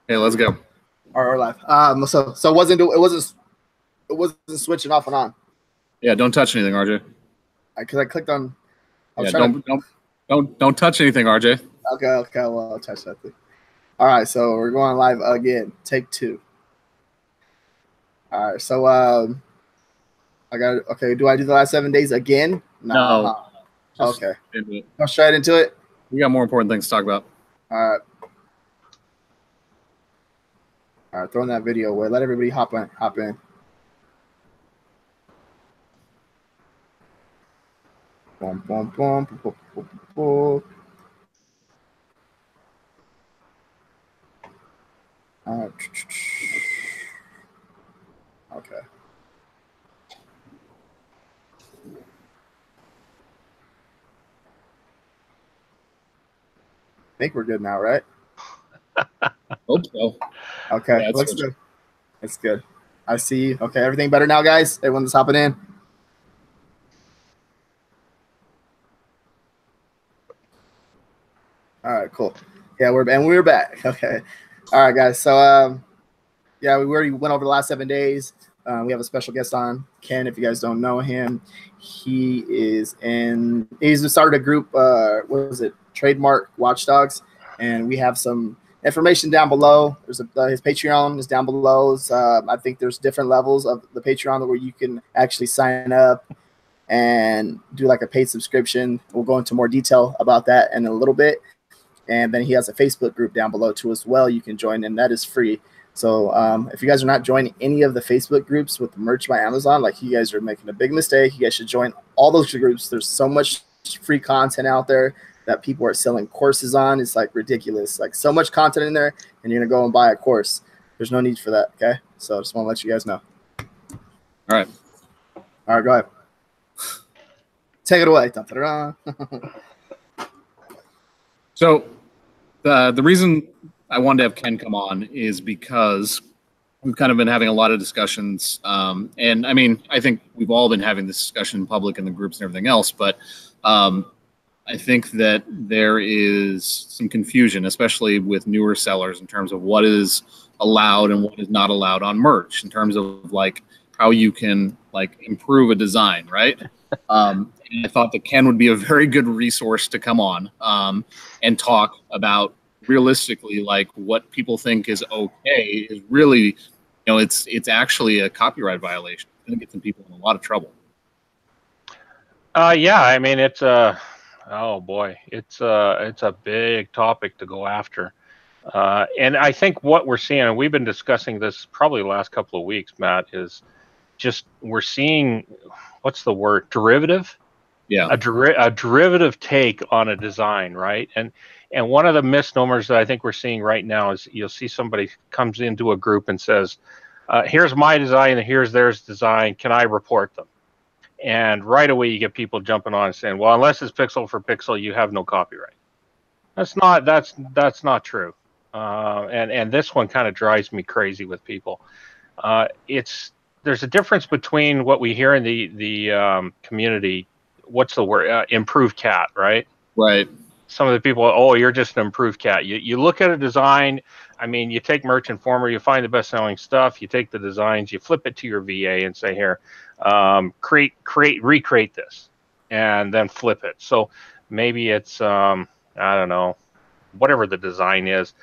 Okay, let's go. Or live. So it wasn't switching off and on. Yeah, don't touch anything, RJ. Because I clicked on. I was Yeah, trying to. don't touch anything, RJ. Okay. Well, I'll touch that thing. All right, so we're going live again. Take 2. All right, so I got okay. Do I do the last 7 days again? No. Huh? Okay. Into it. Go straight into it. We got more important things to talk about. All right. All right, throwing that video away. Let everybody hop in. Boom, boom, boom, boom, boom, boom, boom. All right. Okay. I think we're good now, right? Hope so. Okay, Yeah, looks good. It's good. I see you. Okay, everything better now, guys? Everyone's hopping in? All right, cool. Yeah, we're back. Okay. All right, guys. So, yeah, we already went over the last 7 days. We have a special guest on, Ken. If you guys don't know him, he's started a group. What was it? Trademark Watchdogs, and we have some information down below. There's his Patreon is down below. I think there's different levels of the Patreon where you can actually sign up and do like a paid subscription. We'll go into more detail about that in a little bit. And then he has a Facebook group down below too as well. You can join, and that is free. So if you guys are not joining any of the Facebook groups with merch by Amazon, like you guys are making a big mistake. You guys should join all those groups. There's so much free content out there that people are selling courses on. It's like ridiculous. Like so much content in there, and you're gonna go and buy a course. There's no need for that. Okay, so I just want to let you guys know. All right, go ahead. Take it away. So the reason I wanted to have Ken come on is because we've kind of been having a lot of discussions. And I mean, I think we've all been having this discussion in public in the groups and everything else, but I think that there is some confusion, especially with newer sellers in terms of what is allowed and what is not allowed on merch in terms of like how you can like improve a design, right? And I thought that Ken would be a very good resource to come on and talk about realistically, like what people think is okay is really, you know, it's actually a copyright violation. It's going to get some people in a lot of trouble. Yeah, I mean it's oh boy, it's a big topic to go after, and I think what we're seeing, and we've been discussing this probably the last couple of weeks, Matt, is just we're seeing what's the word, derivative. Yeah, a derivative take on a design, right? And one of the misnomers that I think we're seeing right now is you'll see somebody comes into a group and says, here's my design and here's theirs design, can I report them? And right away you get people jumping on and saying, well, unless it's pixel for pixel, you have no copyright. That's not true. And this one kind of drives me crazy with people. There's a difference between what we hear in the community. What's the word? Improved cat, right? Right. Some of the people, oh, you're just an improved cat. You look at a design. I mean, you take Merch Informer, you find the best-selling stuff. You take the designs, you flip it to your VA and say, here, recreate this, and then flip it. So maybe it's I don't know, whatever the design is.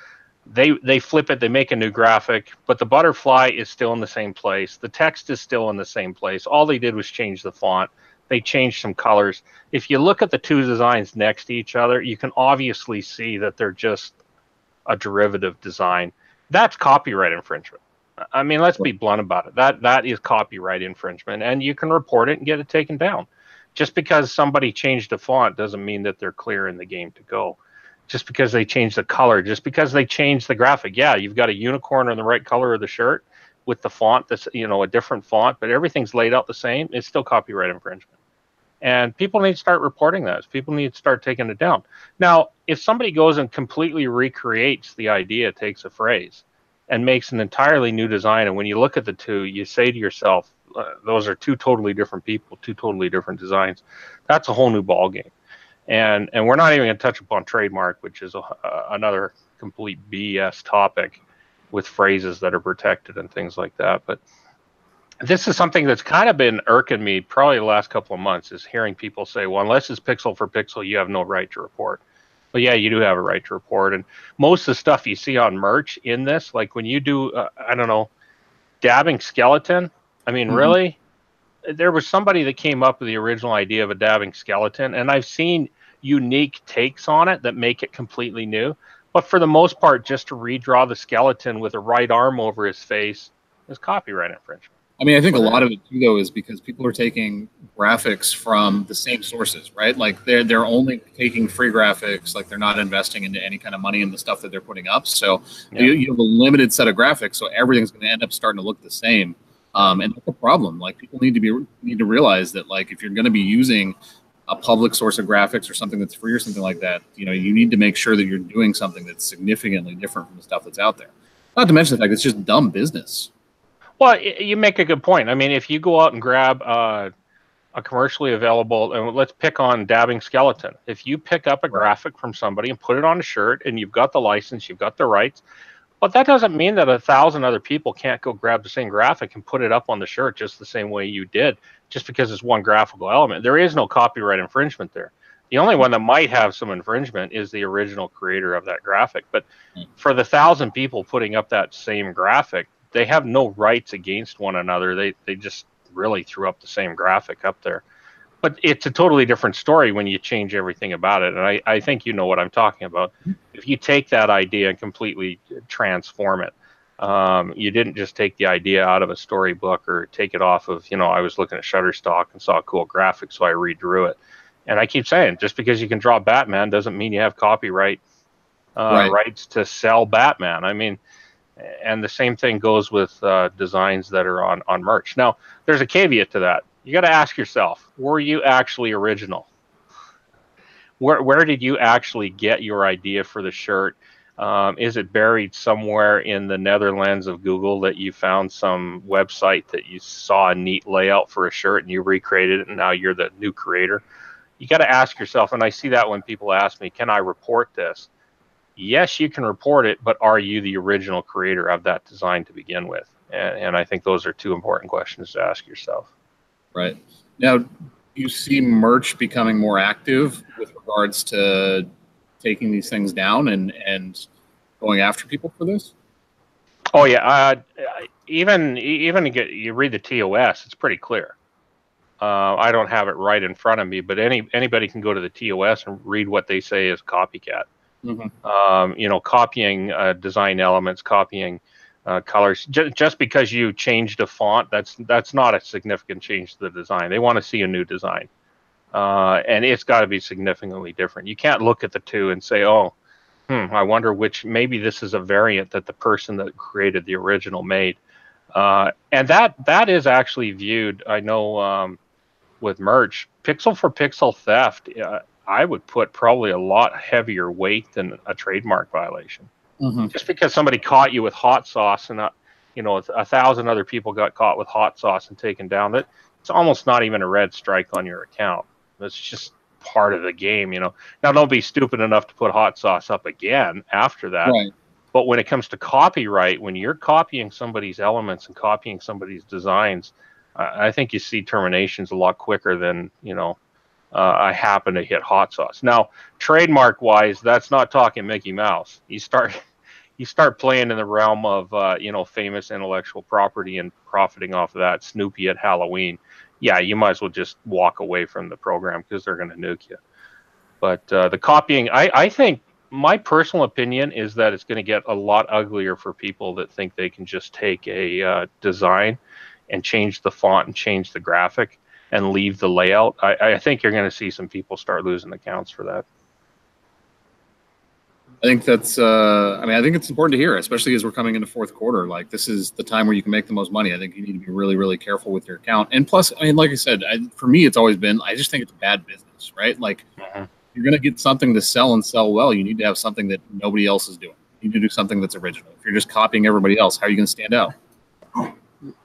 They flip it, they make a new graphic, but the butterfly is still in the same place. The text is still in the same place. All they did was change the font. They changed some colors. If you look at the two designs next to each other, you can obviously see that they're just a derivative design. That's copyright infringement. I mean, let's be blunt about it. That is copyright infringement, and you can report it and get it taken down. Just because somebody changed the font doesn't mean that they're clear in the game to go. Just because they changed the color, just because they changed the graphic. Yeah, you've got a unicorn in the right color of the shirt with the font that's, you know, a different font, but everything's laid out the same. It's still copyright infringement. And people need to start reporting that. People need to start taking it down. Now, if somebody goes and completely recreates the idea, takes a phrase, and makes an entirely new design, and when you look at the two, you say to yourself, those are two totally different people, two totally different designs. That's a whole new ballgame. And we're not even going to touch upon trademark, which is another complete BS topic. with phrases that are protected and things like that. But this is something that's kind of been irking me probably the last couple of months, is hearing people say, well, unless it's pixel for pixel, you have no right to report. But yeah, you do have a right to report. And most of the stuff you see on merch in this, like when you do, I don't know, dabbing skeleton, I mean, really? There was somebody that came up with the original idea of a dabbing skeleton, and I've seen unique takes on it that make it completely new. But for the most part, just to redraw the skeleton with a right arm over his face is copyright infringement. I mean, I think a lot of it too, though, is because people are taking graphics from the same sources, right? Like they're only taking free graphics, like they're not investing into any kind of money in the stuff that they're putting up. So you have a limited set of graphics, so everything's going to end up starting to look the same, and that's a problem. Like people need to realize that, like, if you're going to be using a public source of graphics or something that's free or something like that, you need to make sure that you're doing something that's significantly different from the stuff that's out there. Not to mention the fact it's just dumb business. Well, you make a good point. I mean, if you go out and grab a commercially available, and let's pick on dabbing skeleton. If you pick up a graphic from somebody and put it on a shirt, and you've got the license, you've got the rights, but that doesn't mean that 1,000 other people can't go grab the same graphic and put it up on the shirt just the same way you did, just because it's one graphical element. There is no copyright infringement there. The only one that might have some infringement is the original creator of that graphic. But for the 1,000 people putting up that same graphic, they have no rights against one another. They just really threw up the same graphic up there. But it's a totally different story when you change everything about it. And I think you know what I'm talking about. If you take that idea and completely transform it, you didn't just take the idea out of a storybook or take it off of, I was looking at Shutterstock and saw a cool graphic, so I redrew it. And I keep saying, just because you can draw Batman doesn't mean you have copyright rights to sell Batman. I mean, and the same thing goes with designs that are on merch. Now, there's a caveat to that. You got to ask yourself, were you actually original? Where did you actually get your idea for the shirt? Is it buried somewhere in the Netherlands of Google that you found some website that you saw a neat layout for a shirt and you recreated it and now you're the new creator? You got to ask yourself, and I see that when people ask me, can I report this? Yes, you can report it, but are you the original creator of that design to begin with? And I think those are two important questions to ask yourself. Right. Now, do you see merch becoming more active with regards to taking these things down and going after people for this? Oh, yeah. Even you read the TOS, it's pretty clear. I don't have it right in front of me, but anybody can go to the TOS and read what they say is copycat. Copying design elements, copying colors. Just because you changed a font, that's not a significant change to the design. They want to see a new design, and it's got to be significantly different. You can't look at the two and say, "Oh, I wonder which. Maybe this is a variant that the person that created the original made." And that is actually viewed. I know with merch, pixel for pixel theft. I would put probably a lot heavier weight than a trademark violation. Just because somebody caught you with hot sauce and 1,000 other people got caught with hot sauce and taken down, that it's almost not even a red strike on your account. That's just part of the game, Now, don't be stupid enough to put hot sauce up again after that. Right. But when it comes to copyright, when you're copying somebody's elements and copying somebody's designs, I think you see terminations a lot quicker than, I happen to hit hot sauce. Now, trademark wise, that's not talking Mickey Mouse. You start playing in the realm of famous intellectual property and profiting off of that. Snoopy at Halloween, yeah, you might as well just walk away from the program because they're going to nuke you. But the copying, I think my personal opinion is that it's going to get a lot uglier for people that think they can just take a design and change the font and change the graphic and leave the layout. I think you're going to see some people start losing accounts for that. I think that's, I think it's important to hear, especially as we're coming into fourth quarter. Like, this is the time where you can make the most money. I think you need to be really, really careful with your account. And plus, like I said, for me, it's always been, I just think it's bad business, right? Like, you're going to get something to sell and sell well. You need to have something that nobody else is doing. You need to do something that's original. If you're just copying everybody else, how are you going to stand out?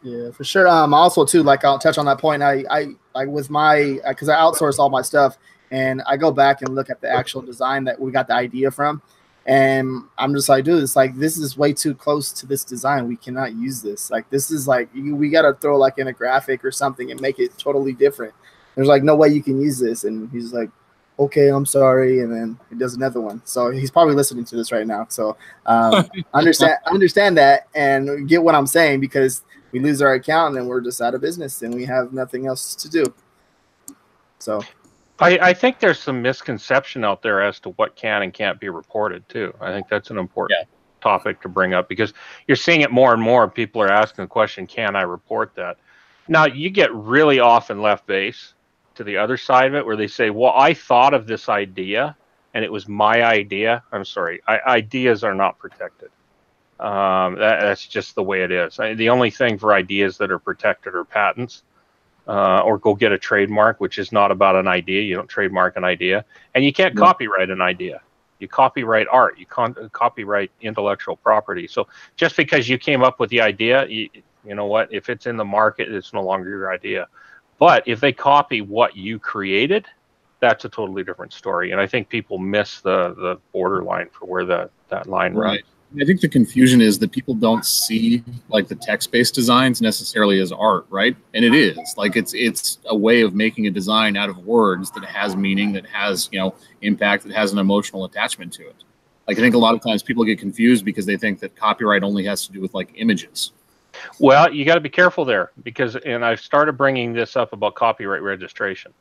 Yeah, for sure. Also, too, like, I'll touch on that point. I with my, because I outsource all my stuff, and I go back and look at the actual design that we got the idea from. And I'm just like, dude, it's like, this is way too close to this design. We cannot use this. Like, this is like, we got to throw like in a graphic or something and make it totally different. There's like no way you can use this. And he's like, okay, I'm sorry. And then he does another one. So he's probably listening to this right now. So understand that and get what I'm saying, because we lose our account and we're just out of business and we have nothing else to do. So I think there's some misconception out there as to what can and can't be reported too. I think that's an important topic to bring up, because you're seeing it more and more. People are asking the question, can I report that? Now, you get really often left base to the other side of it, where they say, well, I thought of this idea and it was my idea. I'm sorry, ideas are not protected. That's just the way it is. The only thing for ideas that are protected are patents. Or go get a trademark, which is not about an idea. You don't trademark an idea. And you can't copyright an idea. You copyright art. You can't copyright intellectual property. So just because you came up with the idea, you know what? If it's in the market, it's no longer your idea. But if they copy what you created, that's a totally different story. And I think people miss the borderline for where that line runs. I think the confusion is that people don't see like the text-based designs necessarily as art, right? And it is like it's a way of making a design out of words that has meaning, that has, you know, impact, that has an emotional attachment to it. Like, I think a lot of times people get confused because they think that copyright only has to do with like images. Well, you got to be careful there, because, and I've started bringing this up about copyright registration.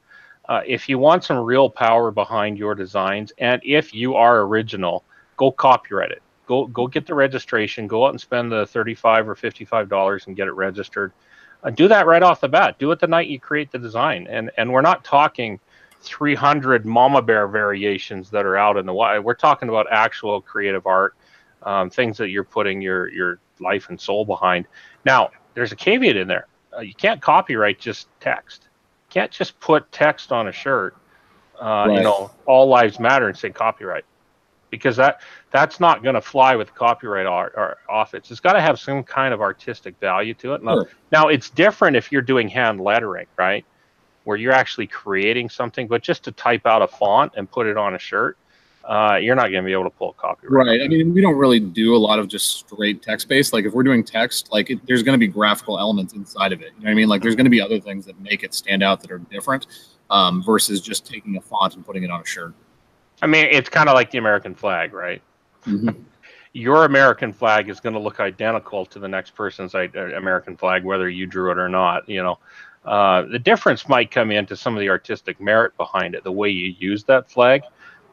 If you want some real power behind your designs, and if you are original, go copyright it. Go get the registration. Go out and spend the $35 or $55 and get it registered. Do that right off the bat. Do it the night you create the design. And we're not talking 300 mama bear variations that are out in the wild. We're talking about actual creative art, things that you're putting your life and soul behind. Now, there's a caveat in there. You can't copyright just text. You can't just put text on a shirt, you know, all lives matter, and say copyright. Because that's not going to fly with copyright office. It's got to have some kind of artistic value to it. Now, it's different if you're doing hand lettering, right, where you're actually creating something. But just to type out a font and put it on a shirt, you're not going to be able to pull copyright. Right. I mean, we don't really do a lot of just straight text-based. Like, if we're doing text, like there's going to be graphical elements inside of it. You know what I mean? Like, there's going to be other things that make it stand out that are different, versus just taking a font and putting it on a shirt. I mean, it's kind of like the American flag, right? Mm-hmm. Your American flag is going to look identical to the next person's American flag, whether you drew it or not. You know, the difference might come into some of the artistic merit behind it, the way you use that flag.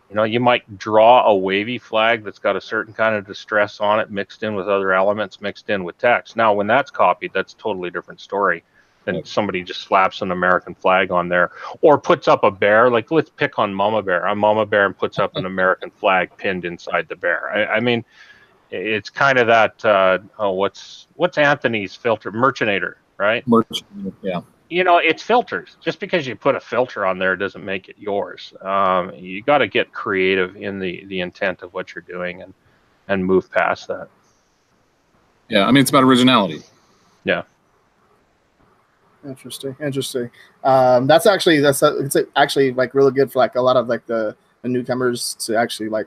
You know, you might draw a wavy flag that's got a certain kind of distress on it, mixed in with other elements, mixed in with text. Now, when that's copied, that's a totally different story than somebody just slaps an American flag on there, or puts up a bear. Like, let's pick on Mama Bear. I'm Mama Bear, and puts up an American flag pinned inside the bear. I mean, it's kind of that. What's Anthony's filter? Merchanator, right? Merchanator, yeah. You know, it's filters. Just because you put a filter on there doesn't make it yours. You got to get creative in the intent of what you're doing and move past that. Yeah, I mean, it's about originality. Yeah. Interesting. That's actually like really good for like a lot of like the newcomers to actually like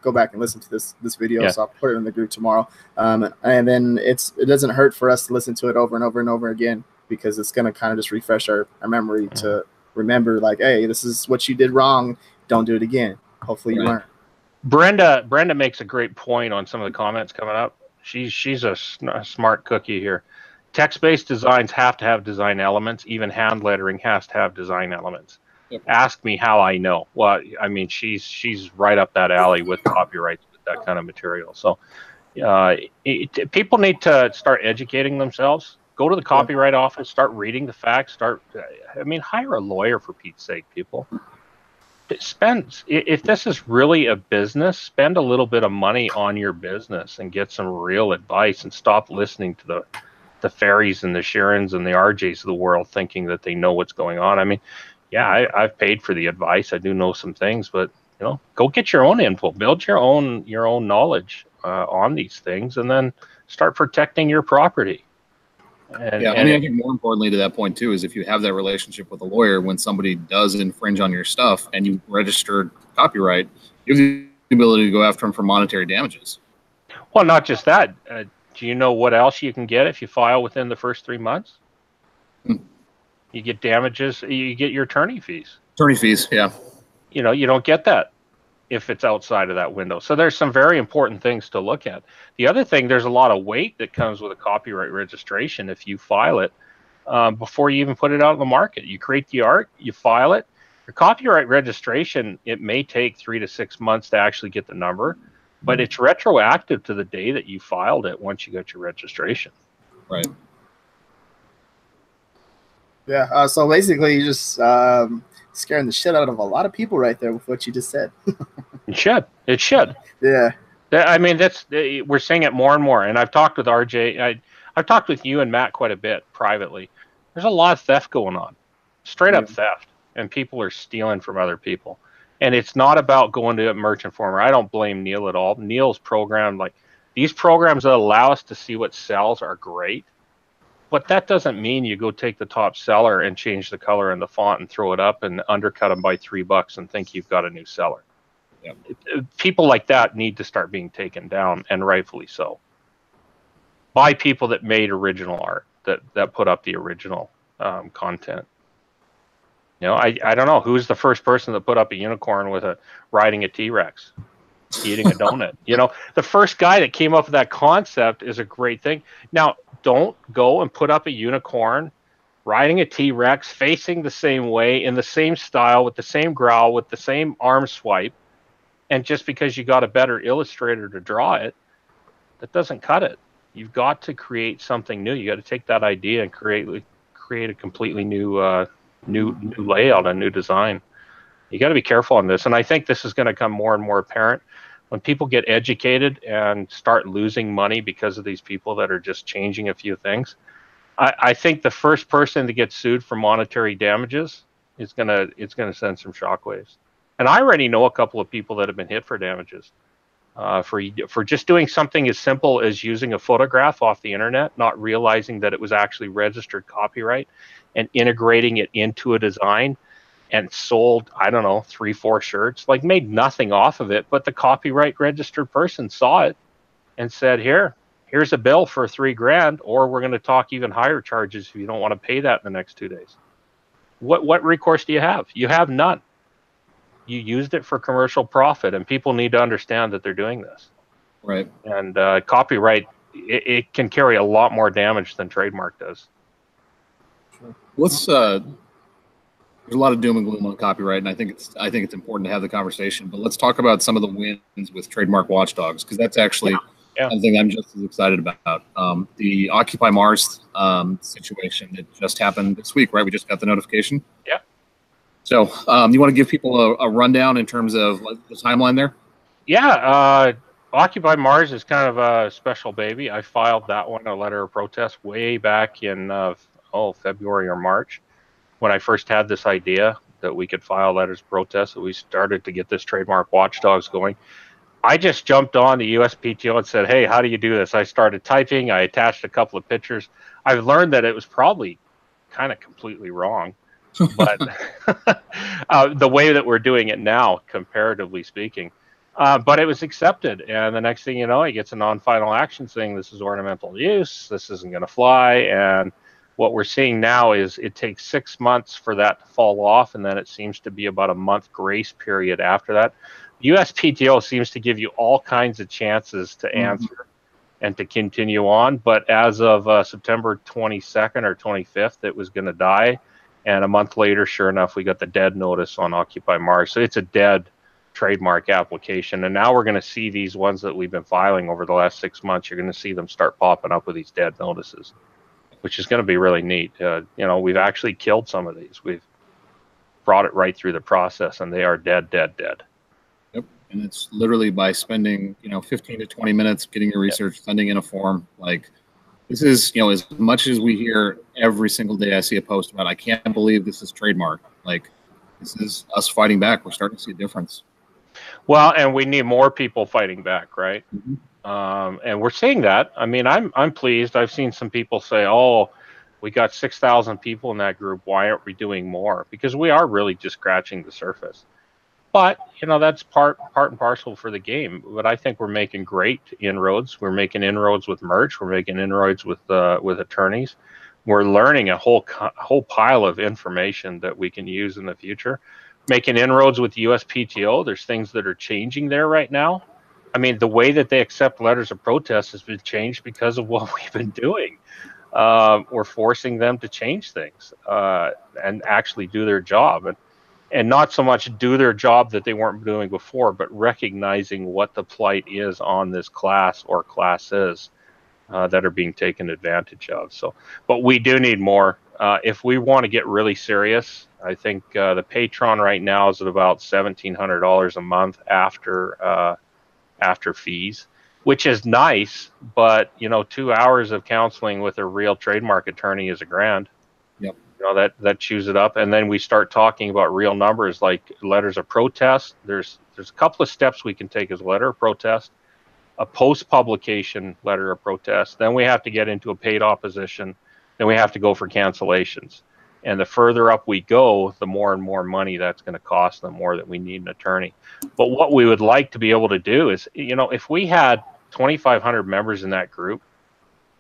go back and listen to this video. So I'll put it in the group tomorrow. And then it doesn't hurt for us to listen to it over and over and over again, because it's gonna kind of just refresh our memory to remember, like, hey, this is what you did wrong. Don't do it again. Hopefully you learn. Brenda makes a great point on some of the comments coming up. She's a smart cookie here. Text-based designs have to have design elements. Even hand lettering has to have design elements. Yep. Ask me how I know. Well, I mean, she's right up that alley with copyrights, with that kind of material. So people need to start educating themselves. Go to the copyright office, start reading the facts, hire a lawyer, for Pete's sake, people. If this is really a business, spend a little bit of money on your business and get some real advice, and stop listening to the Ferries and the Sharons and the RJs of the world thinking that they know what's going on. I mean, yeah, I've paid for the advice. I do know some things, but, you know, go get your own info, build your own knowledge on these things, and then start protecting your property. I think more importantly to that point too is if you have that relationship with a lawyer, when somebody does infringe on your stuff and you registered copyright, you have ability to go after them for monetary damages. Well, not just that. Do you know what else you can get if you file within the first 3 months? You get damages. You get your attorney fees. Attorney fees, yeah. You know, you don't get that if it's outside of that window. So there's some very important things to look at. The other thing, there's a lot of weight that comes with a copyright registration if you file it before you even put it out on the market. You create the art, you file it. Your copyright registration, it may take 3 to 6 months to actually get the number, but it's retroactive to the day that you filed it once you got your registration. Right. Yeah. So basically, you just scaring the shit out of a lot of people right there with what you just said. It should. It should. Yeah. I mean, we're seeing it more and more. And I've talked with RJ. I've talked with you and Matt quite a bit privately. There's a lot of theft going on, straight up theft, and people are stealing from other people. And it's not about going to a merchant former. I don't blame Neil at all. Neil's program, like these programs that allow us to see what sells are great. But that doesn't mean you go take the top seller and change the color and the font and throw it up and undercut them by $3 and think you've got a new seller. Yeah. People like that need to start being taken down, and rightfully so, by people that made original art, that put up the original content. You know, I don't know who's the first person that put up a unicorn with riding a T-Rex, eating a donut. You know, the first guy that came up with that concept is a great thing. Now, don't go and put up a unicorn riding a T-Rex facing the same way in the same style with the same growl with the same arm swipe, and just because you got a better illustrator to draw it, that doesn't cut it. You've got to create something new. You got to take that idea and create a completely new layout, a new design. You got to be careful on this, and I think this is going to come more and more apparent when people get educated and start losing money because of these people that are just changing a few things. I think the first person to get sued for monetary damages is gonna send some shockwaves. And I already know a couple of people that have been hit for damages for just doing something as simple as using a photograph off the internet, not realizing that it was actually registered copyright, and integrating it into a design, and sold, I don't know, 3-4 shirts, like made nothing off of it, but the copyright registered person saw it and said, here's a bill for $3,000, or we're going to talk even higher charges if you don't want to pay that in the next 2 days. What recourse do you have? You have none. You used it for commercial profit, and people need to understand that they're doing this. Right. And copyright, it can carry a lot more damage than trademark does. Let's there's a lot of doom and gloom on copyright, and I think it's important to have the conversation. But let's talk about some of the wins with trademark watchdogs, because that's actually something I'm just as excited about. The Occupy Mars situation that just happened this week, right? We just got the notification. Yeah. So you want to give people a rundown in terms of the timeline there? Yeah. Occupy Mars is kind of a special baby. I filed that one, a letter of protest, way back in February or March, when I first had this idea that we could file letters of protest, that we started to get this trademark watchdogs going. I just jumped on the USPTO and said, hey, how do you do this? I started typing. I attached a couple of pictures. I've learned that it was probably kind of completely wrong, but the way that we're doing it now, comparatively speaking. But it was accepted, and the next thing you know, he gets a non-final action saying this is ornamental use, this isn't going to fly, and what we're seeing now is it takes 6 months for that to fall off, and then it seems to be about a month grace period after that. USPTO seems to give you all kinds of chances to answer and to continue on, but as of September 22nd or 25th, it was going to die, and a month later, sure enough, we got the dead notice on Occupy Mars. So it's a dead trademark application, and now we're going to see these ones that we've been filing over the last 6 months. You're going to see them start popping up with these dead notices, which is going to be really neat. We've actually killed some of these. We've brought it right through the process, and they are dead. Yep, and it's literally by spending 15 to 20 minutes getting your research, sending in a form. Like, this is as much as we hear every single day. I see a post about, I can't believe this is trademark. Like, this is us fighting back. We're starting to see a difference. Well, and we need more people fighting back, right? Mm-hmm. And we're seeing that. I mean, I'm pleased. I've seen some people say, "Oh, we got 6,000 people in that group. Why aren't we doing more?" Because we are really just scratching the surface. But that's part and parcel for the game. But I think we're making great inroads. We're making inroads with merch. We're making inroads with attorneys. We're learning a whole pile of information that we can use in the future. Making inroads with the USPTO. There's things that are changing there right now. I mean, the way that they accept letters of protest has been changed because of what we've been doing. We're forcing them to change things and actually do their job. And not so much do their job that they weren't doing before, but recognizing what the plight is on this class or classes that are being taken advantage of. So, but we do need more. If we want to get really serious, I think the Patron right now is at about $1,700 a month after fees, which is nice. But 2 hours of counseling with a real trademark attorney is $1,000. Yep. That chews it up, and then we start talking about real numbers like letters of protest. There's a couple of steps we can take as a letter of protest, a post-publication letter of protest. Then we have to get into a paid opposition. Then we have to go for cancellations. And the further up we go, the more and more money that's going to cost, the more that we need an attorney. But what we would like to be able to do is, if we had 2,500 members in that group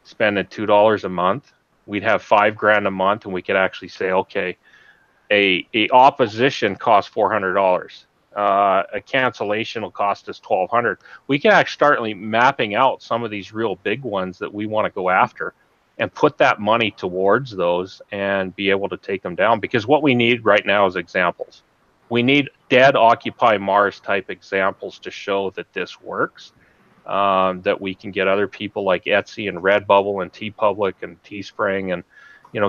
spending $2 a month, we'd have $5,000 a month, and we could actually say, okay, a opposition costs $400. A cancellation will cost us $1,200. We can actually start mapping out some of these real big ones that we want to go after, and put that money towards those and be able to take them down. Because what we need right now is examples. We need dead Occupy Mars type examples to show that this works. That we can get other people like Etsy and Redbubble and TeePublic and Teespring and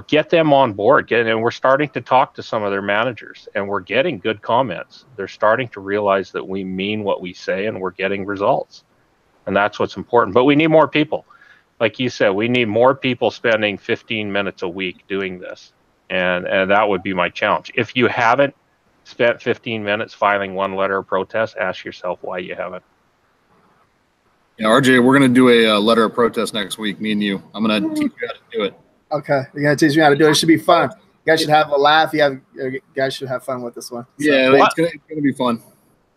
get them on board. And we're starting to talk to some of their managers, and we're getting good comments. They're starting to realize that we mean what we say, and we're getting results, and that's what's important. But we need more people. Like you said, we need more people spending 15 minutes a week doing this, and that would be my challenge. If you haven't spent 15 minutes filing one letter of protest, ask yourself why you haven't. Yeah, RJ, we're going to do a letter of protest next week, me and you. I'm going to teach you how to do it. Okay, you're going to teach me how to do it. It should be fun. You guys should have a laugh. You guys should have fun with this one. So. Yeah, it's going to be fun.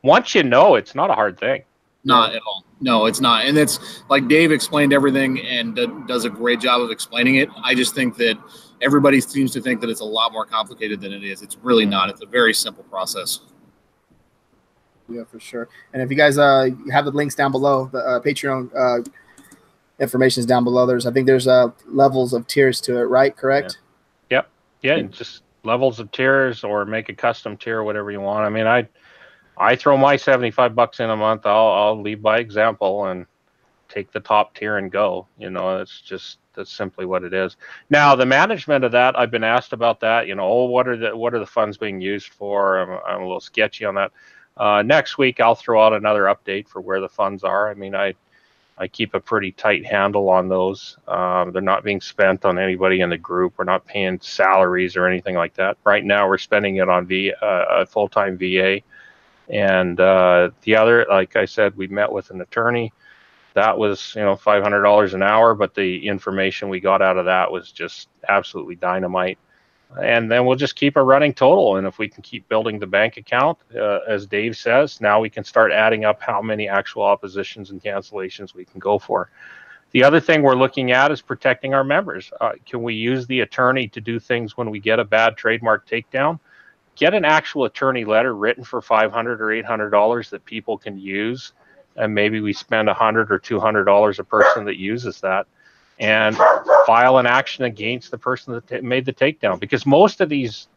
Once you know, it's not a hard thing. Not at all. No, it's not. And it's like Dave explained everything and does a great job of explaining it. I just think that everybody seems to think that it's a lot more complicated than it is. It's really not. It's a very simple process. Yeah, for sure. And if you guys have the links down below, the Patreon information is down below. I think there's levels of tiers to it, right? Correct? Yeah. Yep. Just levels of tiers, or make a custom tier, whatever you want. I mean, I throw my $75 in a month. I'll lead by example and take the top tier and go. That's simply what it is. Now, the management of that, I've been asked about that. What are the funds being used for? I'm a little sketchy on that. Next week, I'll throw out another update for where the funds are. I mean, I keep a pretty tight handle on those. They're not being spent on anybody in the group. We're not paying salaries or anything like that. Right now, we're spending it on a full-time VA. And the other, like I said, we met with an attorney. That was, $500 an hour, but the information we got out of that was just absolutely dynamite. And then we'll just keep a running total. And if we can keep building the bank account, as Dave says, now we can start adding up how many actual oppositions and cancellations we can go for. The other thing we're looking at is protecting our members. Can we use the attorney to do things when we get a bad trademark takedown? Get an actual attorney letter written for $500 or $800 that people can use. And maybe we spend $100 or $200 a person that uses that, and file an action against the person that made the takedown. Because most of these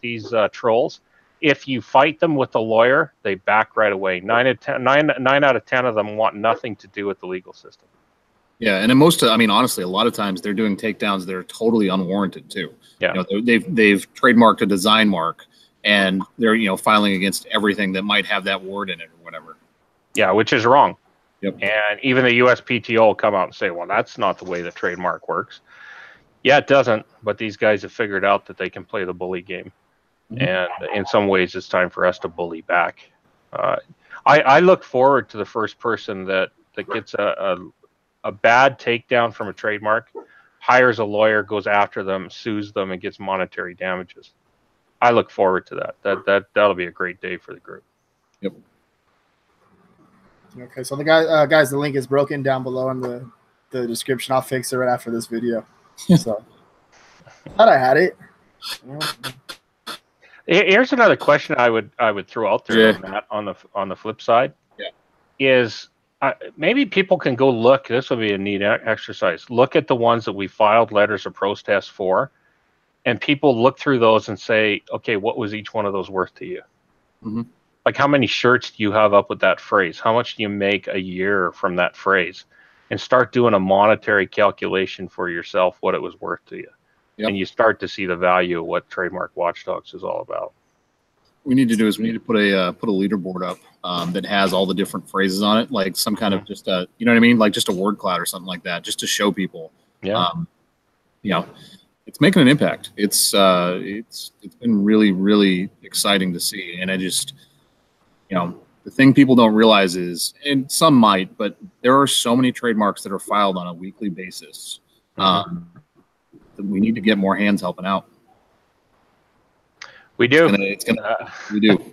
trolls, if you fight them with a lawyer, they back right away. 9 out of 10 of them want nothing to do with the legal system. Yeah, and honestly, a lot of times they're doing takedowns that are totally unwarranted too. Yeah, they've trademarked a design mark, and they're filing against everything that might have that word in it or whatever. Yeah, which is wrong. Yep. And even the USPTO will come out and say, well, that's not the way the trademark works. Yeah, it doesn't. But these guys have figured out that they can play the bully game. Mm-hmm. And in some ways, it's time for us to bully back. I look forward to the first person that gets a bad takedown from a trademark, hires a lawyer, goes after them, sues them, and gets monetary damages. I look forward to that. That'll be a great day for the group. Yep. Okay, so the guys, the link is broken down below in the description. I'll fix it right after this video. So thought I had it. Here's another question I would throw out there, Yeah. Matt, on the flip side. Yeah. Is maybe people can go look. This will be a neat exercise. Look at the ones that we filed letters of protest for, and people look through those and say, okay, what was each one of those worth to you? Mm-hmm. Like, how many shirts do you have up with that phrase? How much do you make a year from that phrase? And start doing a monetary calculation for yourself, what it was worth to you. Yep. And you start to see the value of what Trademark Watchdogs is all about. What we need to do is we need to put a leaderboard up that has all the different phrases on it, like some kind of just a, you know what I mean, like just a word cloud or something like that, just to show people. Yeah. You know, it's making an impact. It's been really, really exciting to see, and I just, you know, the thing people don't realize is, and some might, but there are so many trademarks that are filed on a weekly basis. That we need to get more hands helping out. We do. We do.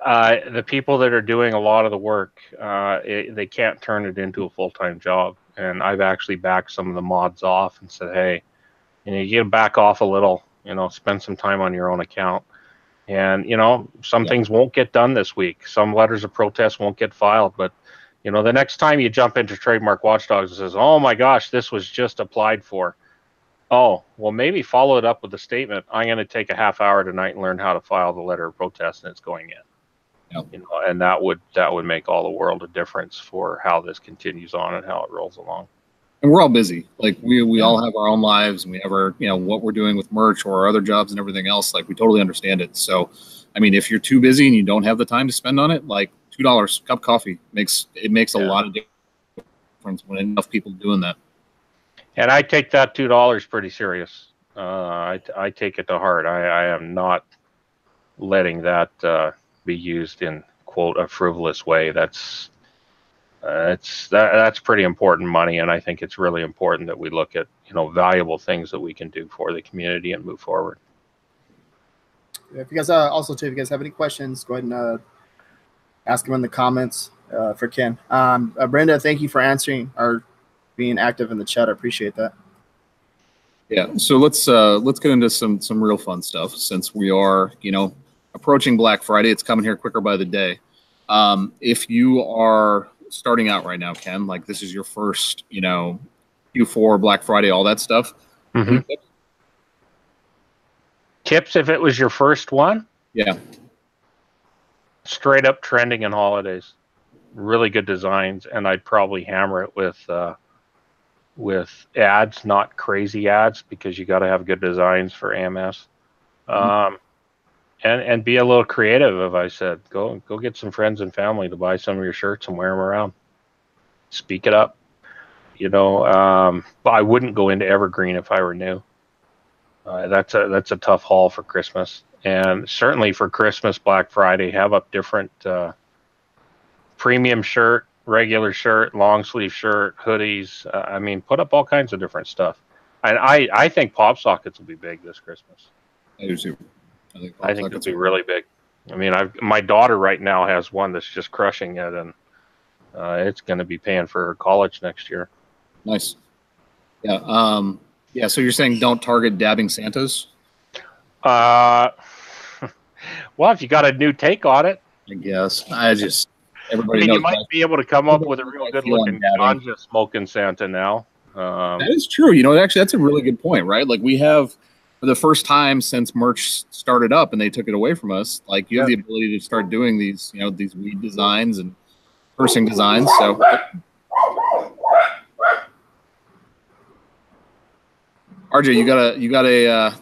The people that are doing a lot of the work, they can't turn it into a full-time job. And I've actually backed some of the mods off and said, hey, you know, you back off a little, you know, spend some time on your own account. And, you know, some things won't get done this week. Some letters of protest won't get filed. But, you know, the next time you jump into Trademark Watchdogs and says, oh, my gosh, this was just applied for. Oh, well, maybe follow it up with a statement. I'm going to take a half hour tonight and learn how to file the letter of protest, and it's going in. Yep. You know, and that would make all the world of difference for how this continues on and how it rolls along. And we're all busy. Like we all have our own lives, and we have our, you know, what we're doing with merch or our other jobs and everything else. Like, we totally understand it. So, I mean, if you're too busy and you don't have the time to spend on it, like $2 cup of coffee makes a lot of difference when enough people doing that. And I take that $2 pretty serious. I take it to heart. I am not letting that be used in, quote, a frivolous way. That's pretty important money, and I think it's really important that we look at, you know, valuable things that we can do for the community and move forward. If you guys if you guys have any questions, go ahead and ask them in the comments for Ken. Brenda, thank you for answering or being active in the chat. I appreciate that. Yeah, so let's get into some real fun stuff, since we are, you know, approaching Black Friday. It's coming here quicker by the day. If you are starting out right now, Ken, like this is your first, you know, Q4, Black Friday, all that stuff. Mm-hmm. Tips if it was your first one? Yeah. Straight up trending in holidays. Really good designs, and I'd probably hammer it with ads, not crazy ads, because you got to have good designs for AMS. And be a little creative. If I said, go get some friends and family to buy some of your shirts and wear them around. Speak it up. You know, but I wouldn't go into evergreen if I were new. That's a tough haul for Christmas, and certainly for Christmas, Black Friday, have up different premium shirt, regular shirt, long sleeve shirt, hoodies. I mean, put up all kinds of different stuff. And I think pop sockets will be big this Christmas. I do too. I think it'll be really big. I mean, my daughter right now has one that's just crushing it, and it's going to be paying for her college next year. Nice. Yeah. Yeah. So you're saying don't target dabbing Santas? Well, if you got a new take on it, I guess. Everybody knows. You might be able to come up with a real good-looking ganja smoking Santa now. That is true. You know, actually, that's a really good point, right? Like, we have, for the first time since merch started up and they took it away from us, like, you have the ability to start doing these, you know, these weed designs and cursing designs. So, RJ, you got a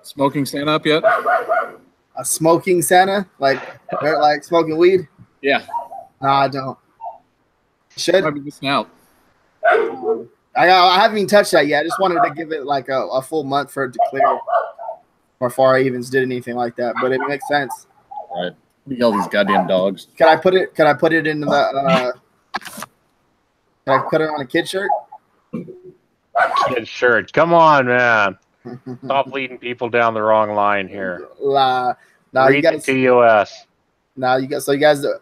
smoking Santa up yet? A smoking Santa, like smoking weed? Yeah. No, I don't. Should. Might be missing out. I haven't even touched that yet. I just wanted to give it like a full month for it to clear before I even did anything like that. But it makes sense. All right. Look at all these goddamn dogs. Can I put it in the? Can I put it on a kid shirt? Kid shirt. Come on, man. Stop leading people down the wrong line here. No, read the TOS. Now you guys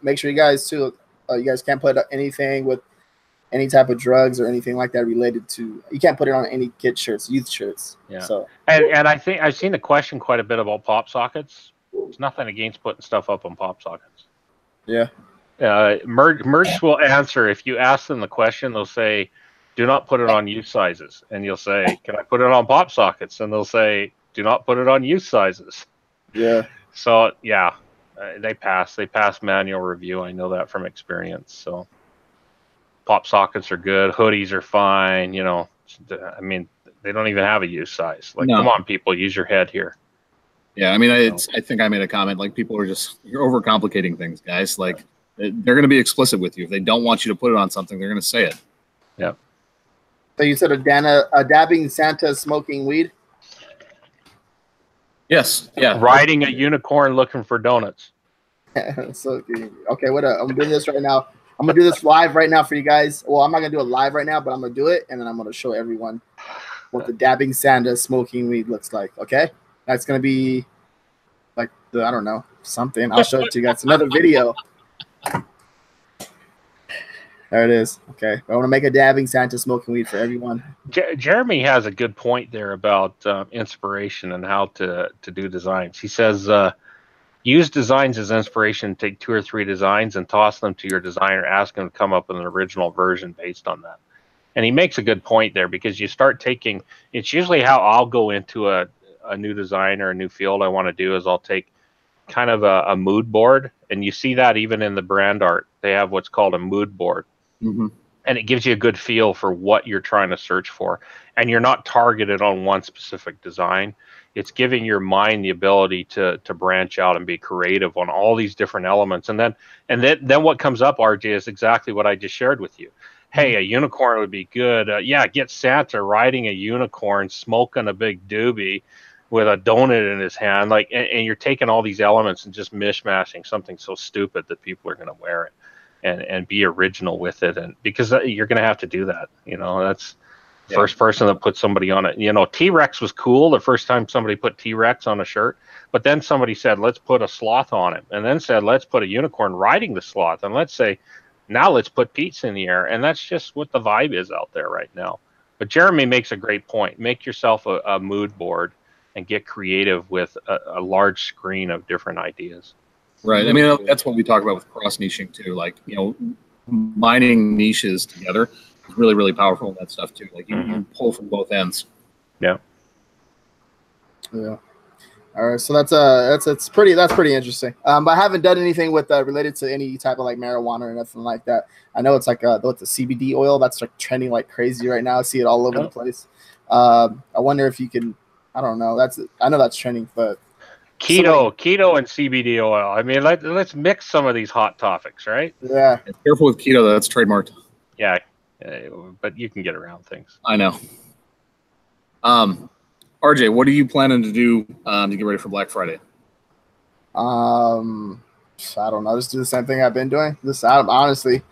make sure you guys too. You guys can't put anything with any type of drugs or anything like that related to. You can't put it on any kid shirts, youth shirts. Yeah. So and I think I've seen the question quite a bit about pop sockets. There's nothing against putting stuff up on pop sockets. yeah. Merch will answer if you ask them the question. They'll say, "Do not put it on youth sizes," and you'll say, "Can I put it on pop sockets?" And they'll say, "Do not put it on youth sizes." Yeah. So yeah, they pass manual review. I know that from experience. So pop sockets are good. Hoodies are fine. You know, I mean, they don't even have a youth size. Like, No. come on, people, use your head here. Yeah, I mean, I think I made a comment like people are you're overcomplicating things, guys. Like they're going to be explicit with you. If they don't want you to put it on something, they're going to say it. Yeah. So you said a dabbing Santa smoking weed? Yes. Yeah. Riding a unicorn looking for donuts. So okay, I'm doing this right now. I'm gonna do this live right now for you guys. Well, I'm not gonna do it live right now, but I'm gonna do it, and then I'm gonna show everyone what the dabbing Santa smoking weed looks like. Okay, that's gonna be like I don't know, something. I'll show it to you guys. Another video. There it is. Okay, I want to make a dabbing Santa smoking weed for everyone. Jeremy has a good point there about inspiration and how to do designs. He says, use designs as inspiration. Take 2 or 3 designs and toss them to your designer. Ask him to come up with an original version based on that. And he makes a good point there, because you start taking, it's usually how I'll go into a new design or a new field I want to do, is I'll take kind of a mood board. And you see that even in the brand art, they have what's called a mood board. Mm-hmm. And it gives you a good feel for what you're trying to search for. And you're not targeted on one specific design. It's giving your mind the ability to branch out and be creative on all these different elements. And then what comes up, RJ, is exactly what I just shared with you. Hey, a unicorn would be good. Yeah, get Santa riding a unicorn, smoking a big doobie with a donut in his hand. Like, and you're taking all these elements and just mishmashing something so stupid that people are going to wear it. And be original with it, and because you're going to have to do that, you know, that's first person that put somebody on it. You know, T-Rex was cool the first time somebody put T-Rex on a shirt, but then somebody said, let's put a sloth on it, and then said, let's put a unicorn riding the sloth, and let's say, now let's put pizza in the air. And that's just what the vibe is out there right now. But Jeremy makes a great point. Make yourself a mood board and get creative with a large screen of different ideas. Right. I mean, that's what we talk about with cross niching too. Like, you know, combining niches together is really, really powerful in that stuff too. Like you can pull from both ends. Yeah. Yeah. All right. So that's pretty interesting. But I haven't done anything with related to any type of like marijuana or nothing like that. I know it's like what's the Cbd oil that's like trending like crazy right now. I see it all over the place. I wonder if you can. I don't know. I know that's trending, but. Keto and CBD oil. I mean, let's mix some of these hot topics, right? Yeah. Careful with keto, that's trademarked. Yeah, but you can get around things. I know. RJ, what are you planning to do to get ready for Black Friday? I don't know. Just do the same thing I've been doing. Honestly,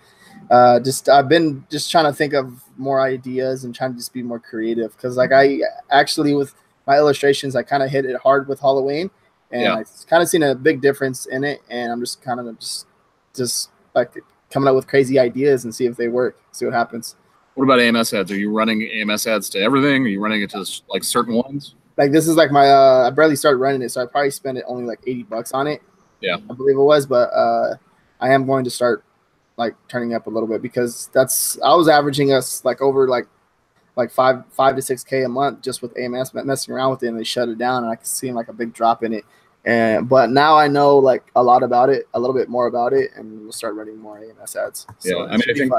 I've been just trying to think of more ideas and trying to just be more creative. Because like I actually with my illustrations, I kind of hit it hard with Halloween. And I kind of seen a big difference in it, and I'm just kind of just like coming up with crazy ideas and see if they work, see what happens. What about AMS ads? Are you running AMS ads to everything? Are you running it to like certain ones? Like this is like my I barely started running it, so I probably spent it only like $80 on it. Yeah, I believe it was, but I am going to start like turning up a little bit, because I was averaging us like over like 5 to 6K a month just with AMS, messing around with it, and they shut it down, and I can see like a big drop in it. But now I know like a lot about it, a little bit more about it, and we'll start running more AMS ads. So I mean, I think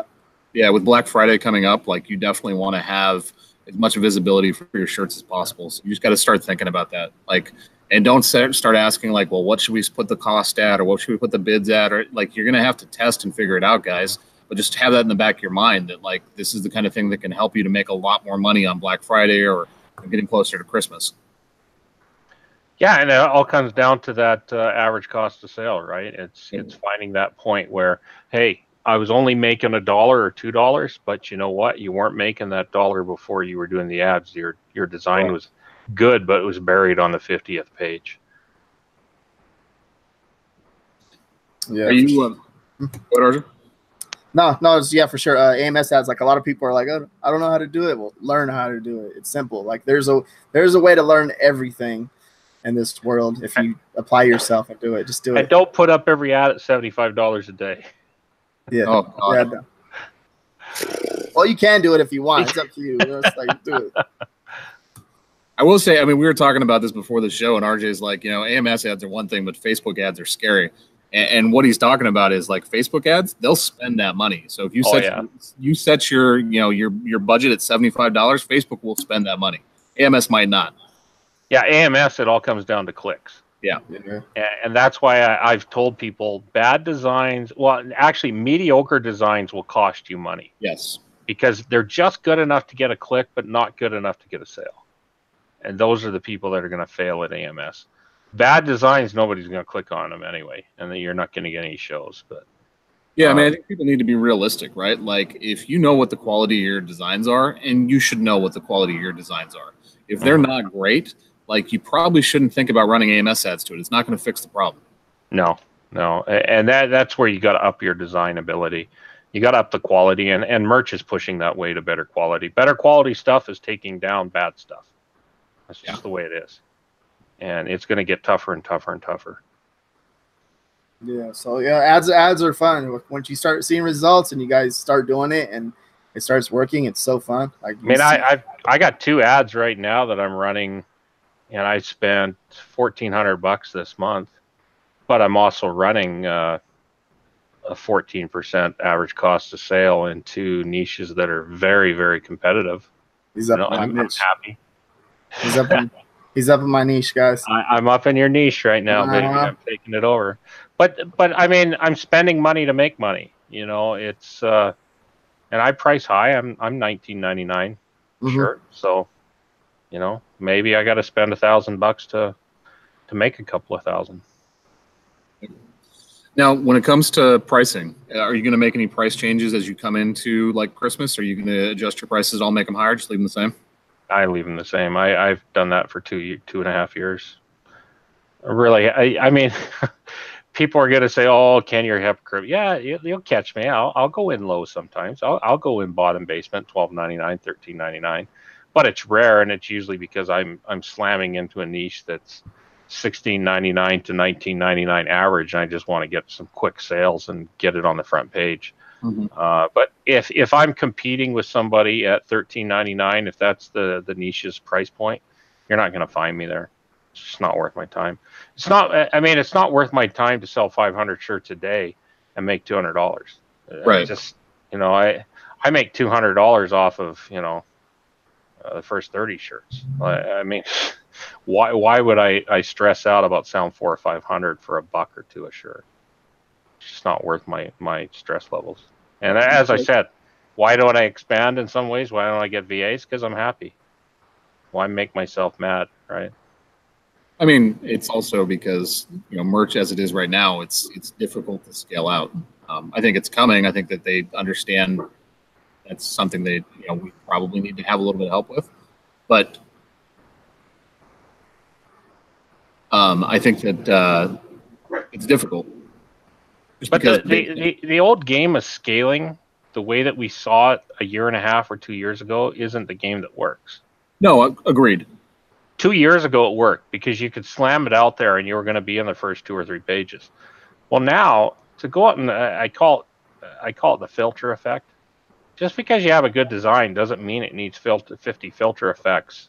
with Black Friday coming up, like you definitely want to have as much visibility for your shirts as possible. So you just got to start thinking about that. Like, and don't start asking like, well, what should we put the cost at, or what should we put the bids at, or like you're gonna have to test and figure it out, guys. But just have that in the back of your mind that like this is the kind of thing that can help you to make a lot more money on Black Friday or getting closer to Christmas. Yeah, and it all comes down to that average cost of sale, right? It's finding that point where, hey, I was only making $1 or $2, but you know what? You weren't making that dollar before you were doing the ads. Your design was good, but it was buried on the 50th page. Yeah. Are you? What are you? No, yeah, for sure. AMS ads, like a lot of people are like, oh, I don't know how to do it. Well, learn how to do it. It's simple. Like there's a way to learn everything in this world if you apply yourself and do it. Just do it. And don't put up every ad at $75 a day. Yeah. Oh, God. Yeah. No. Well, you can do it if you want. It's up to you. It's like, do it. I will say, I mean, we were talking about this before the show, and RJ's like, AMS ads are one thing, but Facebook ads are scary. And what he's talking about is like Facebook ads, they'll spend that money. So if you set your budget at $75, Facebook will spend that money. AMS might not. Yeah, AMS, it all comes down to clicks. Yeah. And that's why I've told people bad designs, well, actually mediocre designs will cost you money. Yes. Because they're just good enough to get a click, but not good enough to get a sale. And those are the people that are going to fail at AMS. Bad designs, nobody's going to click on them anyway, and then you're not going to get any shows. But yeah, I mean, I think people need to be realistic, right? Like, if you know what the quality of your designs are, and you should know what the quality of your designs are. If they're not great, like, you probably shouldn't think about running AMS ads to it. It's not going to fix the problem. No, and that's where you got to up your design ability. You got to up the quality, and merch is pushing that way to better quality. Better quality stuff is taking down bad stuff. That's just the way it is. And it's going to get tougher and tougher and tougher. Yeah. So ads are fun. Once you start seeing results and you guys start doing it and it starts working, it's so fun. Like, I mean, I got 2 ads right now that I'm running, and I spent $1,400 this month, but I'm also running a 14% average cost of sale in 2 niches that are very, very competitive. I'm happy. He's up in my niche, guys. I'm up in your niche right now, baby. I'm taking it over. But I mean, I'm spending money to make money. It's and I price high. I'm $19.99 shirt. So, maybe I got to spend $1,000 to make a couple of thousand. Now, when it comes to pricing, are you going to make any price changes as you come into like Christmas? Are you going to adjust your prices at all, make them higher, just leave them the same? I leave them the same. I've done that for 2.5 years. Really, I mean, people are going to say, "Oh, Ken, you're a hypocrite." Yeah, you'll catch me. I'll go in low sometimes. I'll go in bottom basement, $12.99, $13.99, but it's rare, and it's usually because I'm slamming into a niche that's $16.99 to $19.99 average, and I just want to get some quick sales and get it on the front page. But if I'm competing with somebody at $13.99, if that's the niche's price point, you're not going to find me there. It's just not worth my time. It's not. I mean, it's not worth my time to sell 500 shirts a day and make $200. Right. I make $200 off of the first 30 shirts. I mean, why would I stress out about selling 400 or 500 for $1 or $2 a shirt? It's just not worth my stress levels. And as I said, why don't I expand in some ways? Why don't I get VAs? Because I'm happy. Why make myself mad, right? I mean, it's also because merch as it is right now, it's difficult to scale out. I think it's coming. I think that they understand that's something that we probably need to have a little bit of help with. But I think that it's difficult. But the old game of scaling, the way that we saw it a year and a half or 2 years ago, isn't the game that works. No, agreed. 2 years ago it worked because you could slam it out there and you were going to be in the first 2 or 3 pages. Well, now to go out and I call it the filter effect. Just because you have a good design doesn't mean it needs 50 filter effects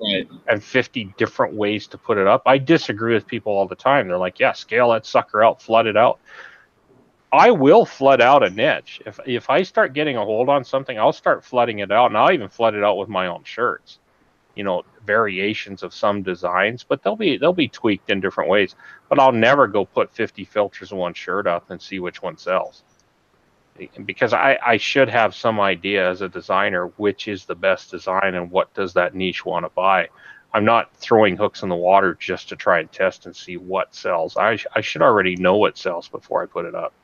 and 50 different ways to put it up. I disagree with people all the time. They're like, yeah, scale that sucker out, flood it out. I will flood out a niche. If I start getting a hold on something, I'll start flooding it out, and I'll even flood it out with my own shirts. Variations of some designs, but they'll be tweaked in different ways. But I'll never go put 50 filters in one shirt up and see which one sells. Because I should have some idea as a designer which is the best design and what does that niche want to buy. I'm not throwing hooks in the water just to try and test and see what sells. I should already know what sells before I put it up.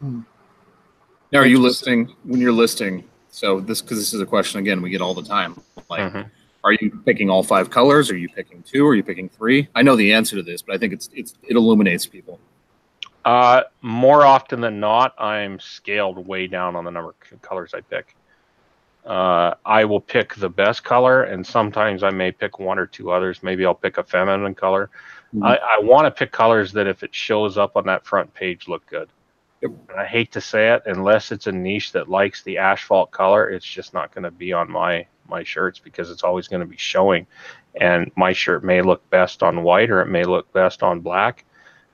Now, are you listing when you're listing? So because this is a question again we get all the time. Like, are you picking all 5 colors? Are you picking 2? Are you picking 3? I know the answer to this, but I think it illuminates people. More often than not, I'm scaled way down on the number of colors I pick. I will pick the best color, and sometimes I may pick one or two others. Maybe I'll pick a feminine color. I want to pick colors that if it shows up on that front page look good. Yep. And I hate to say it, unless it's a niche that likes the asphalt color, it's just not going to be on my shirts, because it's always going to be showing. And my shirt may look best on white, or it may look best on black.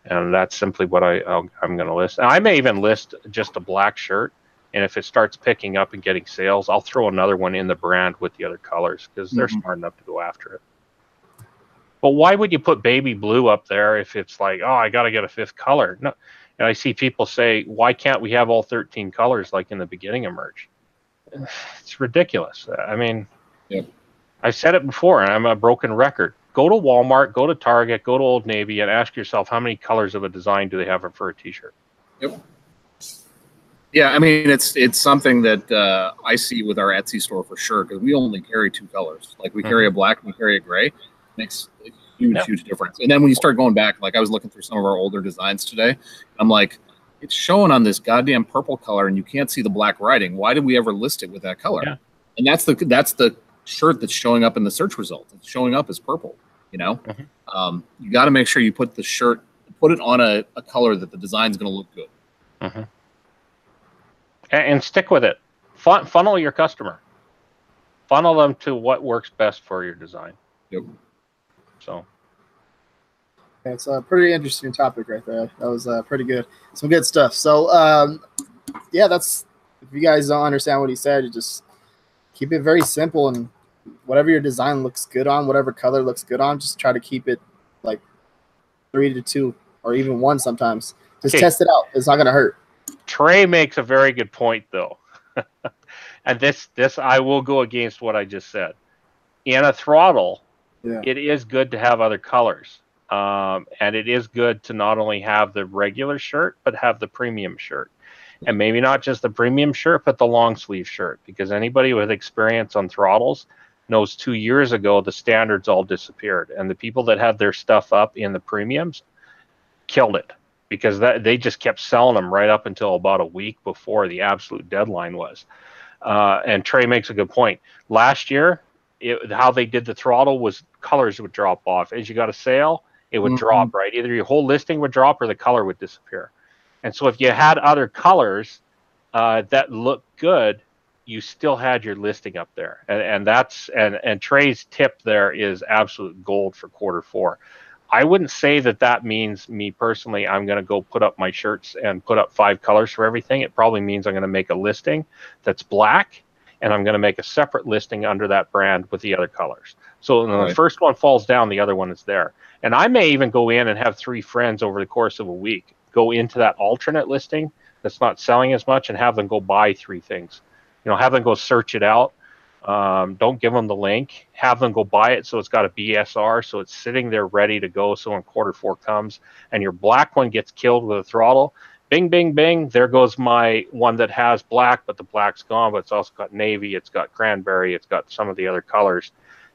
And that's simply what I'm going to list. And I may even list just a black shirt. And if it starts picking up and getting sales, I'll throw another one in the brand with the other colors, because they're smart enough to go after it. But why would you put baby blue up there if it's like, oh, I got to get a 5th color? No. And I see people say, why can't we have all 13 colors like in the beginning of merch? It's ridiculous. I mean, I've said it before, and I'm a broken record. Go to Walmart, go to Target, go to Old Navy, and ask yourself, how many colors of a design do they have for a T-shirt? Yep. Yeah, I mean, it's something that I see with our Etsy store for sure, because we only carry 2 colors. Like, we carry a black and we carry a gray. It makes a huge difference. And then when you start going back, like I was looking through some of our older designs today, I'm like, it's showing on this goddamn purple color, and you can't see the black writing. Why did we ever list it with that color? Yeah. And that's the shirt that's showing up in the search results. It's showing up as purple. You know, you got to make sure you put the shirt, put it on a color that the design's going to look good. And stick with it. Funnel your customer. Funnel them to what works best for your design. Yep. So. It's a pretty interesting topic right there. That was pretty good. Some good stuff. So, yeah, that's, if you guys don't understand what he said, you just keep it very simple, and whatever your design looks good on, whatever color looks good on, just try to keep it like 3 to 2 or even 1 sometimes. Just test it out. It's not going to hurt. Trey makes a very good point, though. And this I will go against what I just said. In a throttle, it is good to have other colors. And it is good to not only have the regular shirt, but have the premium shirt. And maybe not just the premium shirt, but the long sleeve shirt. Because anybody with experience on throttles knows 2 years ago, the standards all disappeared. And the people that had their stuff up in the premiums killed it. Because they just kept selling them right up until about a week before the absolute deadline was. And Trey makes a good point. Last year, how they did the throttle was colors would drop off. As you got a sale, it would drop, right? Either your whole listing would drop or the color would disappear. And so if you had other colors that looked good, you still had your listing up there. And Trey's tip there is absolute gold for Q4. I wouldn't say that means me personally, I'm going to go put up my shirts and put up 5 colors for everything. It probably means I'm going to make a listing that's black, and I'm going to make a separate listing under that brand with the other colors. So when the first one falls down, the other one is there. And I may even go in and have 3 friends over the course of a week go into that alternate listing that's not selling as much and have them go buy 3 things. You know, have them go search it out. Don't give them the link. Have them go buy it so it's got a BSR, so it's sitting there ready to go. So when Q4 comes and your black one gets killed with a throttle, bing, bing, bing, there goes my one that has black, but the black's gone, but it's also got navy, it's got cranberry, it's got some of the other colors.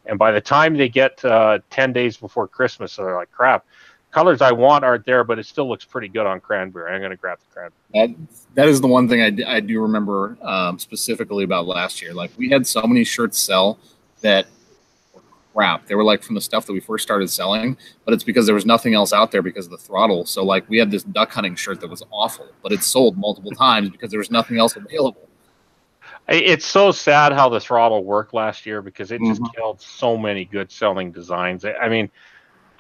And by the time they get 10 days before Christmas, so they're like, crap, colors I want aren't there, but it still looks pretty good on cranberry. I'm going to grab the cranberry. That is the one thing I do remember specifically about last year. Like, we had so many shirts sell that were crap. They were like from the stuff that we first started selling, but it's because there was nothing else out there because of the throttle. So like, we had this duck hunting shirt that was awful, but it sold multiple times because there was nothing else available. It's so sad how the throttle worked last year, because it just killed so many good selling designs. I mean,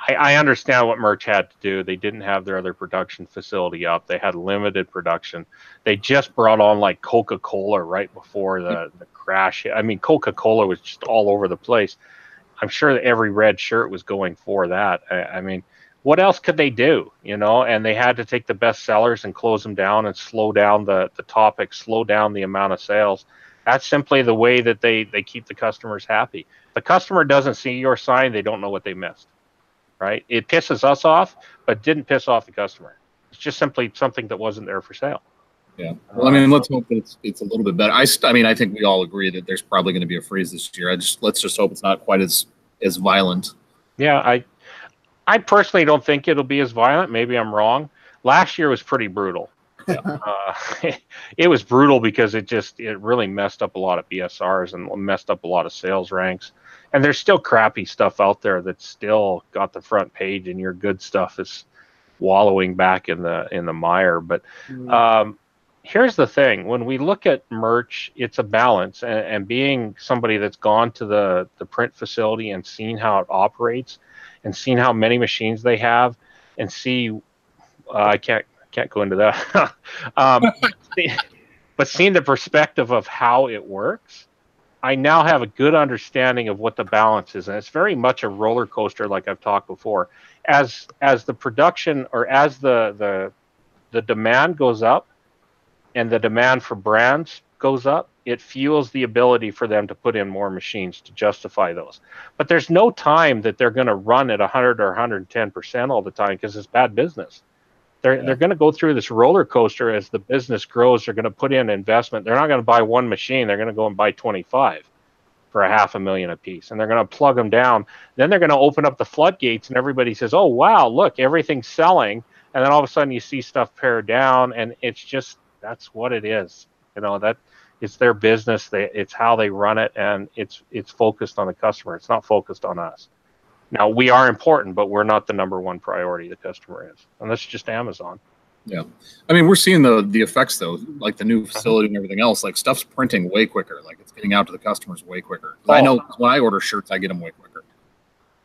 I understand what merch had to do. They didn't have their other production facility up. They had limited production. They just brought on like Coca-Cola right before the crash. I mean, Coca-Cola was just all over the place. I'm sure that every red shirt was going for that. I mean, what else could they do, you know? And they had to take the best sellers and close them down and slow down the topic, slow down the amount of sales. That's simply the way that they keep the customers happy. The customer doesn't see your sign, they don't know what they missed, right? It pisses us off, but didn't piss off the customer. It's just simply something that wasn't there for sale. Yeah. Well, I mean, let's hope that it's a little bit better. I mean, I think we all agree that there's probably going to be a freeze this year. Let's just hope it's not quite as violent. Yeah, I personally don't think it'll be as violent. Maybe I'm wrong. Last year was pretty brutal. Yeah. It was brutal because it really messed up a lot of BSRs and messed up a lot of sales ranks. And there's still crappy stuff out there that's still got the front page, and your good stuff is wallowing back in the mire. But here's the thing: when we look at merch, it's a balance. And being somebody that's gone to the print facility and seen how it operates, and seen how many machines they have, and see, I can't go into that. But seeing the perspective of how it works, I now have a good understanding of what the balance is, and it's very much a roller coaster, like I've talked before. As the production, or as the demand goes up, and the demand for brands goes up, it fuels the ability for them to put in more machines to justify those. But there's no time that they're going to run at 100 or 110% all the time, because it's bad business. They're going to go through this roller coaster as the business grows. They're going to put in investment. They're not going to buy one machine. They're going to go and buy 25 for $500,000 a piece, and they're going to plug them down. Then they're going to open up the floodgates, and everybody says, "Oh wow, look, everything's selling." And then all of a sudden, you see stuff pare down, and it's just, that's what it is. That it's their business. It's how they run it, and it's focused on the customer. It's not focused on us. Now, we are important, but we're not the number one priority. The customer is, and that's just Amazon. Yeah, I mean, we're seeing the effects though, like the new facility and everything else. Like, stuff's printing way quicker. Like, it's getting out to the customers way quicker. I know when I order shirts, I get them way quicker.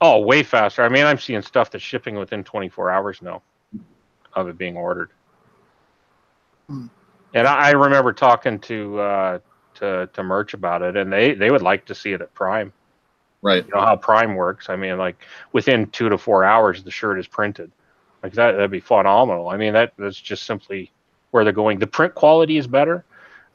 Oh, way faster. I mean, I'm seeing stuff that's shipping within 24 hours now of it being ordered. And I remember talking to Merch about it, and they would like to see it at Prime. Right. You know how Prime works. I mean, like, within 2 to 4 hours, the shirt is printed. Like, that'd be phenomenal. I mean, that's just simply where they're going. The print quality is better.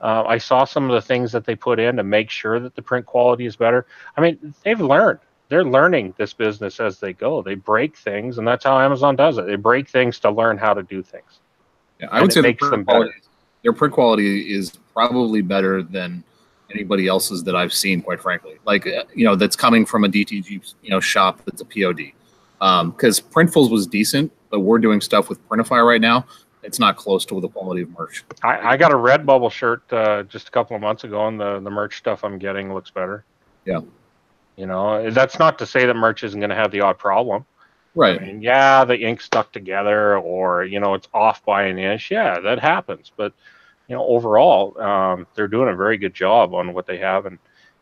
I saw some of the things that they put in to make sure that the print quality is better. I mean, they've learned. They're learning this business as they go. They break things, and that's how Amazon does it. They break things to learn how to do things. Yeah, I would say their print quality is probably better than anybody else's that I've seen, quite frankly. Like, that's coming from a DTG, shop that's a POD. Because Printfuls was decent, but we're doing stuff with Printify right now. It's not close to the quality of merch. I got a Redbubble shirt just a couple of months ago, and the merch stuff I'm getting looks better. Yeah. That's not to say that merch isn't going to have the odd problem. Right. I mean, yeah, the ink stuck together, or, it's off by an inch. Yeah, that happens. But, overall, they're doing a very good job on what they have. And,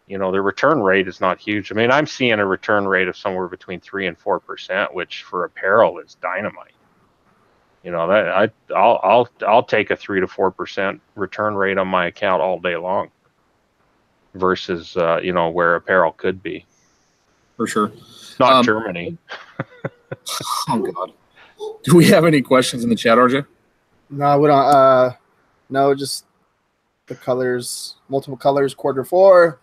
their return rate is not huge. I mean, I'm seeing a return rate of somewhere between 3% and 4%, which for apparel is dynamite. I'll take a 3 to 4% return rate on my account all day long versus, where apparel could be. For sure. Not Germany. Oh, God. Do we have any questions in the chat, RJ? No, we don't. No, just the colors, multiple colors, Q4.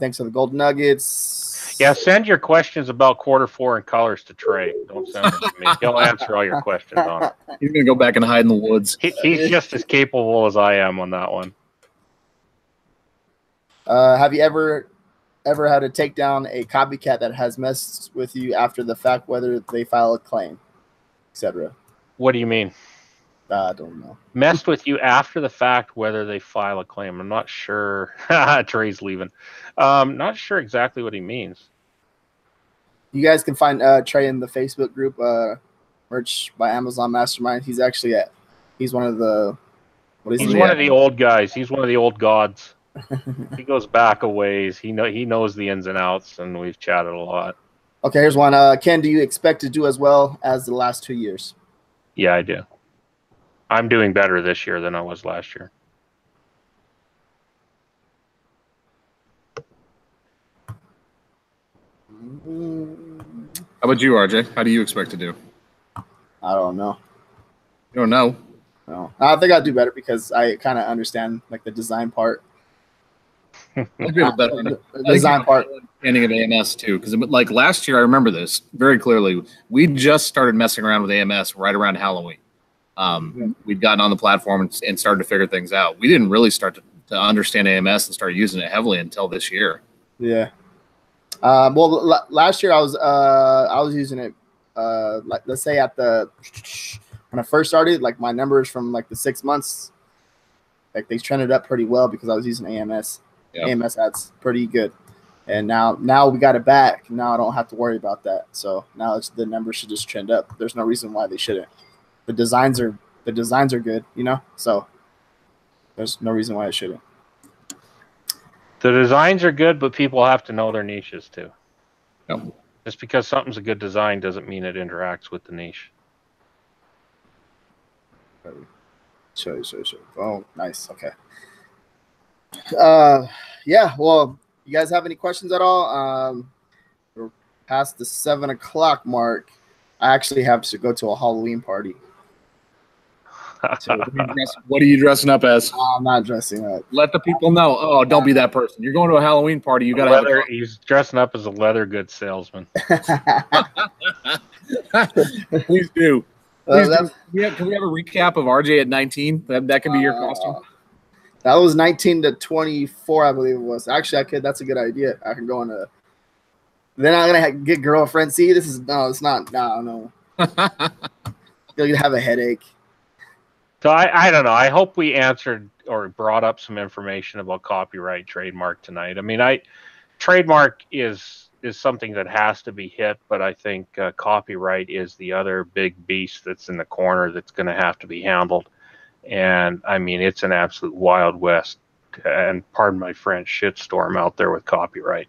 Thanks for the gold nuggets. Yeah, send your questions about Q4 and colors to Trey. Don't send them to me. He'll answer all your questions on it. He's going to go back and hide in the woods. He's just as capable as I am on that one. Have you ever had to take down a copycat that has messed with you after the fact, whether they file a claim, etc.? What do you mean? I don't know. Messed with you after the fact, whether they file a claim. I'm not sure. Trey's leaving. Not sure exactly what he means. You guys can find Trey in the Facebook group, Merch by Amazon Mastermind. He's actually he's one of the he's one of the old guys. He's one of the old gods. He goes back a ways. He knows the ins and outs, and we've chatted a lot. Okay, here's one. Ken, do you expect to do as well as the last 2 years? Yeah, I do. I'm doing better this year than I was last year. How about you, RJ? How do you expect to do? I don't know. You don't know? No. I think I'll do better because I kind of understand like the design part. The design part. Understanding of AMS too, because like last year, I remember this very clearly. We just started messing around with AMS right around Halloween. We'd gotten on the platform and started to figure things out. We didn't really start to understand AMS and start using it heavily until this year. Yeah. Well, last year I was using it. Like, let's say at the when I first started, like my numbers from like the 6 months, like they trended up pretty well because I was using AMS. Yep. AMS ads pretty good. And now we got it back. Now I don't have to worry about that. So now the numbers should just trend up. There's no reason why they shouldn't. The designs are good, you know? So there's no reason why it shouldn't. The designs are good, but people have to know their niches too. Yep. Just because something's a good design doesn't mean it interacts with the niche. Sure. Oh, nice. Okay. Yeah, well, you guys have any questions at all? We're past the 7 o'clock mark. I actually have to go to a Halloween party. What are you dressing up as? I'm not dressing up. Let the people know. Oh, don't be that person. You're going to a Halloween party. You got to have He's dressing up as a leather goods salesman. Please do. Please do. Can we have a recap of RJ at 19? That can be your costume. That was 19 to 24, I believe it was. Actually, I could. That's a good idea. I can go on a. Then I'm gonna get girlfriend. See, this is no. It's not. No. You're gonna have a headache. So I don't know. I hope we answered or brought up some information about copyright trademark tonight. I mean, trademark is something that has to be hit, but I think copyright is the other big beast that's in the corner that's going to have to be handled. And I mean, it's an absolute Wild West, and pardon my French, shitstorm out there with copyright.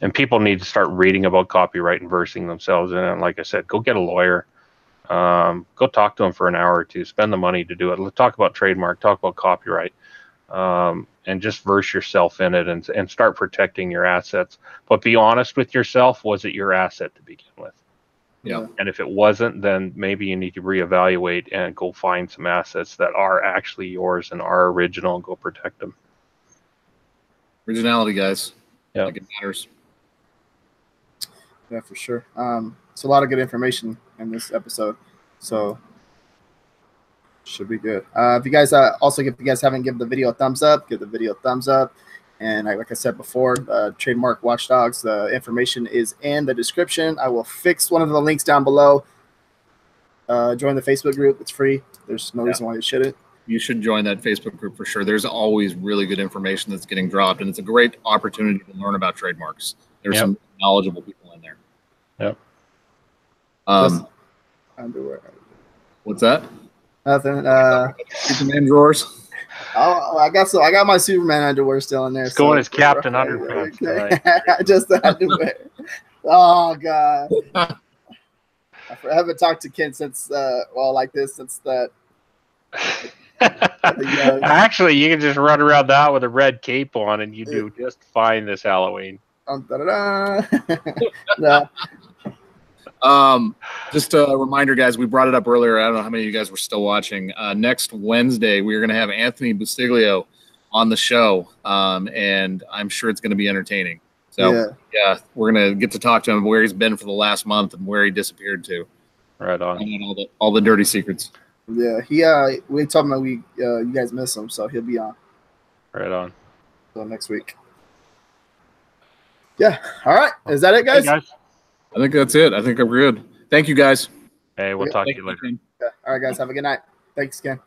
And people need to start reading about copyright and versing themselves in it. And like I said, go get a lawyer. Go talk to them for an hour or two. Spend the money to do it. Let's talk about trademark. Talk about copyright, and just verse yourself in it and start protecting your assets. But be honest with yourself. Was it your asset to begin with? Yeah. And if it wasn't, then maybe you need to reevaluate and go find some assets that are actually yours and are original and go protect them. Originality, guys. Yeah. Like it matters. Yeah, for sure. It's a lot of good information in this episode, so should be good. If you guys haven't given the video a thumbs up, give the video a thumbs up. And like I said before, Trademark Watchdogs, the information is in the description. I will fix one of the links down below. Join the Facebook group. It's free. There's no reason why you shouldn't. You should join that Facebook group for sure. There's always really good information that's getting dropped, and it's a great opportunity to learn about trademarks. There's some knowledgeable people in there. Yep. Underwear. What's that? Nothing. Superman drawers. Oh, I got my Superman underwear still in there. It's going as Captain Underpants tonight. Just the underwear. Oh God. I haven't talked to Ken since since that. Actually, you can just run around that with a red cape on, and you do just fine this Halloween. No. Just a reminder, guys, we brought it up earlier. I don't know how many of you guys were still watching. Next Wednesday, we're going to have Anthony Bustiglio on the show, and I'm sure it's going to be entertaining. So, yeah, we're going to get to talk to him where he's been for the last month and where he disappeared to. Right on. And all the dirty secrets. Yeah, we told him that you guys miss him, so he'll be on. Right on. So next week. Yeah. All right. Is that it, guys? Hey, guys. I think that's it. I think I'm good. Thank you, guys. Hey, we'll talk to you later. Yeah. All right, guys. Have a good night. Thanks, Ken.